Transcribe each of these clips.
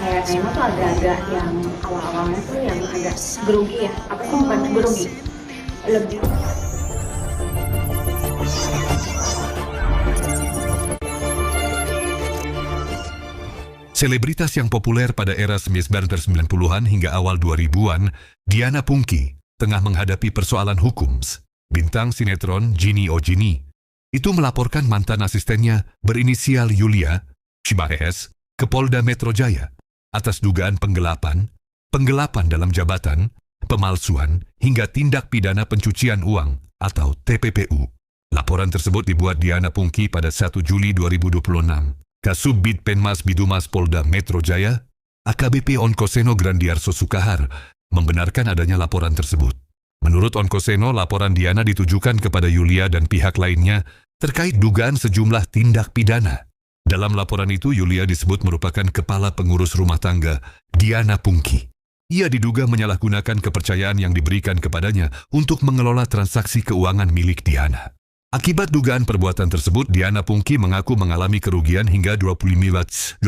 kayak Rema tuh agak-agak yang awal-awalnya tuh yang agak grogi ya. Apa sih, bukan grogi, lebih Selebritas yang populer pada era 1990-an hingga awal 2000-an, Diana Pungky, tengah menghadapi persoalan hukum. Bintang sinetron Ginny Oh Ginny itu melaporkan mantan asistennya berinisial Yulia, Shimahes, ke Polda Metro Jaya atas dugaan penggelapan dalam jabatan, pemalsuan, hingga tindak pidana pencucian uang atau TPPU. Laporan tersebut dibuat Diana Pungky pada 1 Juli 2026. Kasubdit Penmas Bidumas Polda Metro Jaya, AKBP Onkoseno Grandiarso Sukahar, membenarkan adanya laporan tersebut. Menurut Onkoseno, laporan Diana ditujukan kepada Yulia dan pihak lainnya terkait dugaan sejumlah tindak pidana. Dalam laporan itu, Yulia disebut merupakan kepala pengurus rumah tangga Diana Pungky. Ia diduga menyalahgunakan kepercayaan yang diberikan kepadanya untuk mengelola transaksi keuangan milik Diana. Akibat dugaan perbuatan tersebut, Diana Pungky mengaku mengalami kerugian hingga 25,9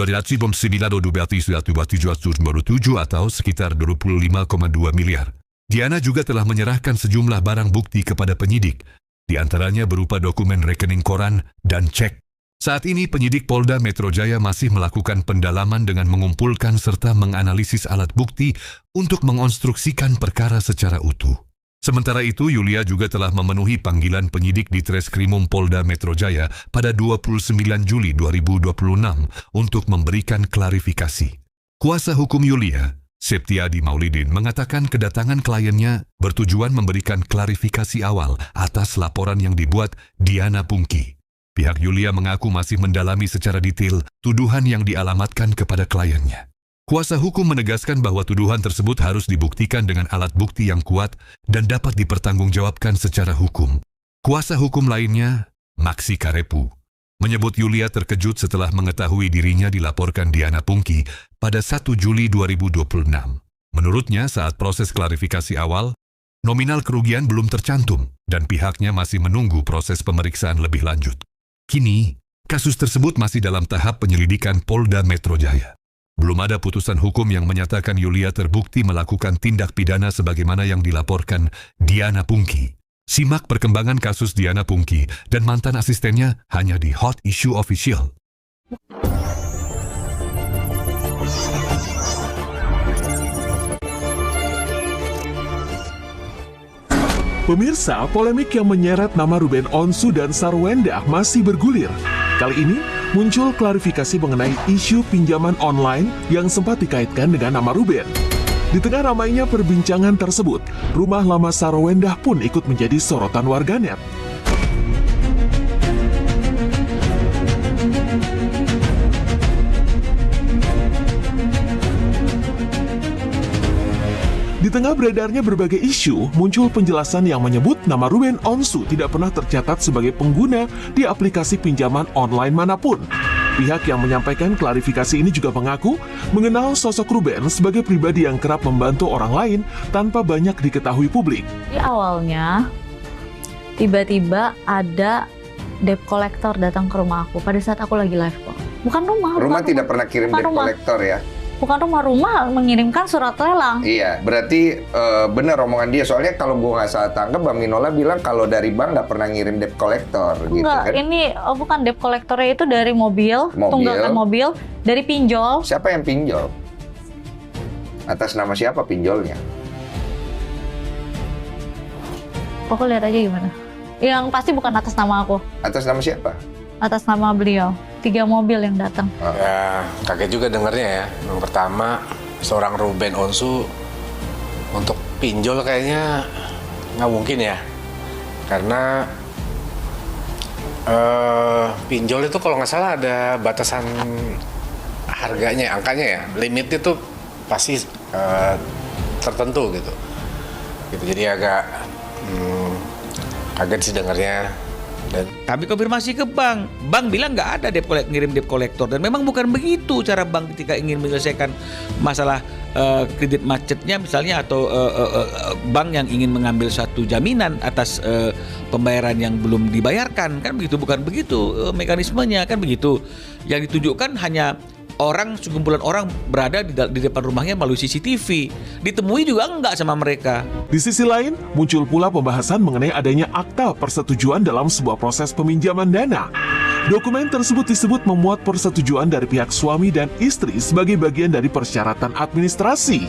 atau sekitar 25,2 miliar. Diana juga telah menyerahkan sejumlah barang bukti kepada penyidik, di antaranya berupa dokumen rekening koran dan cek. Saat ini penyidik Polda Metro Jaya masih melakukan pendalaman dengan mengumpulkan serta menganalisis alat bukti untuk mengonstruksikan perkara secara utuh. Sementara itu, Yulia juga telah memenuhi panggilan penyidik di Treskrimum Polda Metro Jaya pada 29 Juli 2026 untuk memberikan klarifikasi. Kuasa hukum Yulia, Septiadi Maulidin, mengatakan kedatangan kliennya bertujuan memberikan klarifikasi awal atas laporan yang dibuat Diana Pungky. Pihak Yulia mengaku masih mendalami secara detail tuduhan yang dialamatkan kepada kliennya. Kuasa hukum menegaskan bahwa tuduhan tersebut harus dibuktikan dengan alat bukti yang kuat dan dapat dipertanggungjawabkan secara hukum. Kuasa hukum lainnya, Maksi Karepu, menyebut Yulia terkejut setelah mengetahui dirinya dilaporkan Diana Pungky pada 1 Juli 2026. Menurutnya, saat proses klarifikasi awal, nominal kerugian belum tercantum dan pihaknya masih menunggu proses pemeriksaan lebih lanjut. Kini, kasus tersebut masih dalam tahap penyelidikan Polda Metro Jaya. Belum ada putusan hukum yang menyatakan Yulia terbukti melakukan tindak pidana sebagaimana yang dilaporkan Diana Pungky. Simak perkembangan kasus Diana Pungky dan mantan asistennya hanya di Hot Issue Official. Pemirsa, polemik yang menyeret nama Ruben Onsu dan Sarwenda masih bergulir. Kali ini muncul klarifikasi mengenai isu pinjaman online yang sempat dikaitkan dengan nama Ruben. Di tengah ramainya perbincangan tersebut, rumah lama Sarwenda pun ikut menjadi sorotan warganet. Di tengah beredarnya berbagai isu, muncul penjelasan yang menyebut nama Ruben Onsu tidak pernah tercatat sebagai pengguna di aplikasi pinjaman online manapun. Pihak yang menyampaikan klarifikasi ini juga mengaku mengenal sosok Ruben sebagai pribadi yang kerap membantu orang lain tanpa banyak diketahui publik. Di awalnya, tiba-tiba ada debt collector datang ke rumah aku pada saat aku lagi live kok. Bukan rumah. Rumah tidak pernah kirim debt collector ya? Bukan rumah mengirimkan surat lelang. Iya, berarti benar omongan dia. Soalnya kalau gue nggak salah tangkap, Bang Minola bilang kalau dari bank nggak pernah ngirim debt collector. Enggak, gitu kan? ini bukan debt collectornya itu dari mobil, tunggakan mobil, dari pinjol. Siapa yang pinjol? Atas nama siapa pinjolnya? Aku lihat aja gimana. Yang pasti bukan atas nama aku. Atas nama siapa? Atas nama beliau. 3 mobil yang datang. Ya, kaget juga dengarnya ya. Yang pertama, seorang Ruben Onsu untuk pinjol kayaknya nggak mungkin ya. Karena pinjol itu kalau nggak salah ada batasan harganya, angkanya ya. Limit itu pasti tertentu gitu. Jadi agak kaget sih dengarnya. Dan kami konfirmasi ke bank bilang nggak ada ngirim debt collector, dan memang bukan begitu cara bank ketika ingin menyelesaikan masalah kredit macetnya misalnya, atau bank yang ingin mengambil satu jaminan atas pembayaran yang belum dibayarkan, kan begitu, bukan begitu mekanismenya, kan begitu. Yang ditunjukkan hanya sekumpulan orang berada di depan rumahnya melalui CCTV. Ditemui juga enggak sama mereka. Di sisi lain, muncul pula pembahasan mengenai adanya akta persetujuan dalam sebuah proses peminjaman dana. Dokumen tersebut disebut memuat persetujuan dari pihak suami dan istri sebagai bagian dari persyaratan administrasi.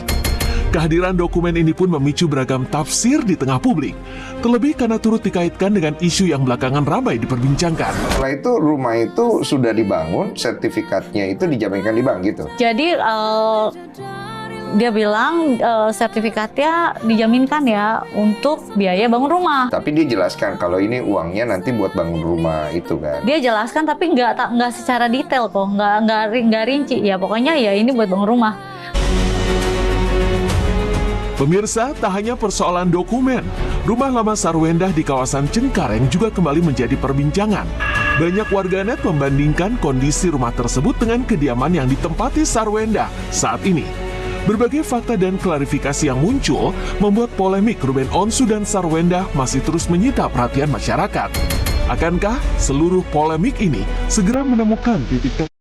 Kehadiran dokumen ini pun memicu beragam tafsir di tengah publik, terlebih karena turut dikaitkan dengan isu yang belakangan ramai diperbincangkan. Setelah itu rumah itu sudah dibangun, sertifikatnya itu dijaminkan di bank gitu. Jadi dia bilang sertifikatnya dijaminkan ya untuk biaya bangun rumah. Tapi dia jelaskan kalau ini uangnya nanti buat bangun rumah itu kan. Dia jelaskan tapi nggak secara detail kok, nggak rinci ya. Pokoknya ya ini buat bangun rumah. Pemirsa, tak hanya persoalan dokumen, rumah lama Sarwendah di kawasan Cengkareng juga kembali menjadi perbincangan. Banyak warganet membandingkan kondisi rumah tersebut dengan kediaman yang ditempati Sarwendah saat ini. Berbagai fakta dan klarifikasi yang muncul membuat polemik Ruben Onsu dan Sarwendah masih terus menyita perhatian masyarakat. Akankah seluruh polemik ini segera menemukan titik